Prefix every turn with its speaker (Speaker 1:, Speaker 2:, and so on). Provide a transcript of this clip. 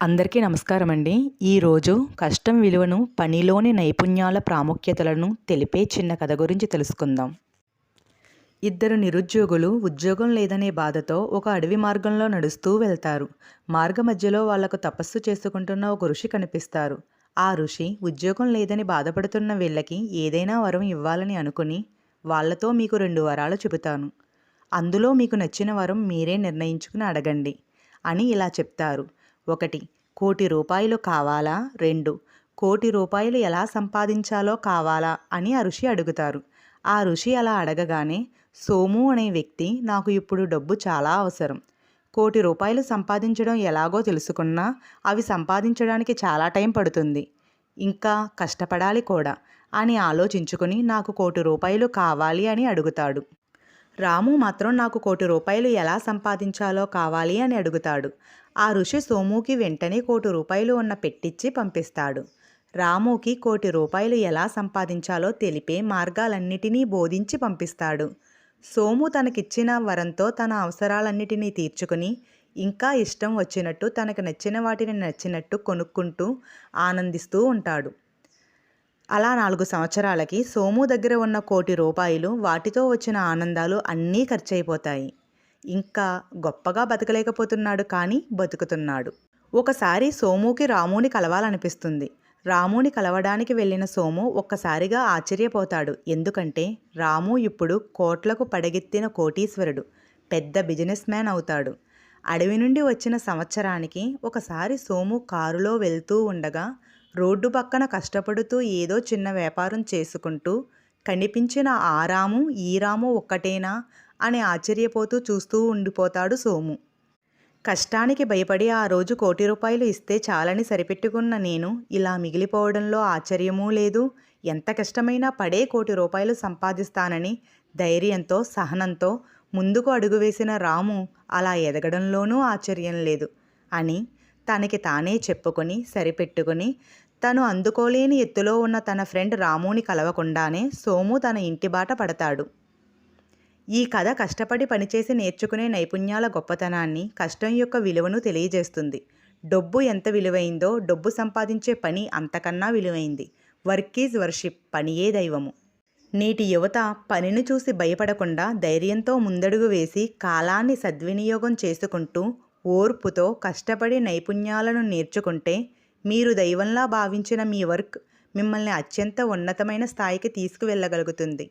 Speaker 1: అందరికీ నమస్కారం అండి. ఈరోజు కష్టం విలువను, పనిలోని నైపుణ్యాల ప్రాముఖ్యతలను తెలిపే చిన్న కథ గురించి తెలుసుకుందాం. ఇద్దరు నిరుద్యోగులు ఉద్యోగం లేదనే బాధతో ఒక అడవి మార్గంలో నడుస్తూ వెళ్తారు. మార్గ మధ్యలో వాళ్లకు తపస్సు చేసుకుంటున్న ఒక ఋషి కనిపిస్తారు. ఆ ఋషి ఉద్యోగం లేదని బాధపడుతున్న వీళ్ళకి ఏదైనా వరం ఇవ్వాలని అనుకుని, వాళ్లతో మీకు 2 వరాలు చెబుతాను. అందులో మీకు నచ్చిన వరం మీరే నిర్ణయించుకుని అడగండి అని ఇలా చెప్తారు. 1. కోటి రూపాయలు కావాలా? 2. కోటి రూపాయలు ఎలా సంపాదించాలో కావాలా అని ఆ ఋషి అడుగుతారు. ఆ ఋషి అలా అడగగానే సోము అనే వ్యక్తి, నాకు ఇప్పుడు డబ్బు చాలా అవసరం. కోటి రూపాయలు సంపాదించడం ఎలాగో తెలుసుకున్నా అవి సంపాదించడానికి చాలా టైం పడుతుంది, ఇంకా కష్టపడాలి కూడా అని ఆలోచించుకుని నాకు కోటి రూపాయలు కావాలి అని అడుగుతాడు. రాము మాత్రం నాకు కోటి రూపాయలు ఎలా సంపాదించాలో కావాలి అని అడుగుతాడు. ఆ ఋషి సోముకి వెంటనే కోటి రూపాయలు ఉన్న పెట్టిచ్చి పంపిస్తాడు. రాముకి కోటి రూపాయలు ఎలా సంపాదించాలో తెలిపే మార్గాలన్నిటినీ బోధించి పంపిస్తాడు. సోము తనకిచ్చిన వరంతో తన అవసరాలన్నిటినీ తీర్చుకుని, ఇంకా ఇష్టం వచ్చినట్టు తనకు నచ్చిన వాటిని నచ్చినట్టు కొనుక్కుంటూ ఆనందిస్తూ ఉంటాడు. అలా 4 సంవత్సరాలకి సోము దగ్గర ఉన్న కోటి రూపాయలు, వాటితో వచ్చిన ఆనందాలు అన్నీ ఖర్చయిపోతాయి. ఇంకా గొప్పగా బతకలేకపోతున్నాడు, కానీ బతుకుతున్నాడు. ఒకసారి సోముకి రాముని కలవాలనిపిస్తుంది. రాముని కలవడానికి వెళ్ళిన సోము ఒక్కసారిగా ఆశ్చర్యపోతాడు. ఎందుకంటే రాము ఇప్పుడు కోట్లకు పడగెత్తిన కోటీశ్వరుడు, పెద్ద బిజినెస్ మ్యాన్ అవుతాడు. అడవి నుండి వచ్చిన సంవత్సరానికి ఒకసారి సోము కారులో వెళ్తూ ఉండగా రోడ్డు పక్కన కష్టపడుతూ ఏదో చిన్న వ్యాపారం చేసుకుంటూ కనిపించిన ఆ రాము ఈ రాము ఒక్కటేనా అని ఆశ్చర్యపోతూ చూస్తూ ఉండిపోతాడు సోము. కష్టానికి భయపడి ఆ రోజు కోటి రూపాయలు ఇస్తే చాలని సరిపెట్టుకున్న నేను ఇలా మిగిలిపోవడంలో ఆశ్చర్యమూ లేదు. ఎంత కష్టమైనా పడే కోటి రూపాయలు సంపాదిస్తానని ధైర్యంతో, సహనంతో ముందుకు అడుగు వేసిన రాము అలా ఎదగడంలోనూ ఆశ్చర్యం లేదు అని తనకి తానే చెప్పుకొని సరిపెట్టుకుని, తను అందుకోలేని ఎత్తులో ఉన్న తన ఫ్రెండ్ రాముని కలవకుండానే సోము తన ఇంటి బాట పడతాడు. ఈ కథ కష్టపడి పనిచేసి నేర్చుకునే నైపుణ్యాల గొప్పతనాన్ని, కష్టం యొక్క విలువను తెలియజేస్తుంది. డబ్బు ఎంత విలువైందో డబ్బు సంపాదించే పని అంతకన్నా విలువైంది. వర్క్ ఈజ్ వర్షిప్, పనియే దైవము. నేటి యువత పనిని చూసి భయపడకుండా ధైర్యంతో ముందడుగు వేసి కాలాన్ని సద్వినియోగం చేసుకుంటూ ఓర్పుతో కష్టపడి నైపుణ్యాలను నేర్చుకుంటే మీరు దైవంలా భావించిన మీ వర్క్ మిమ్మల్ని అత్యంత ఉన్నతమైన స్థాయికి తీసుకువెళ్ళగలుగుతుంది.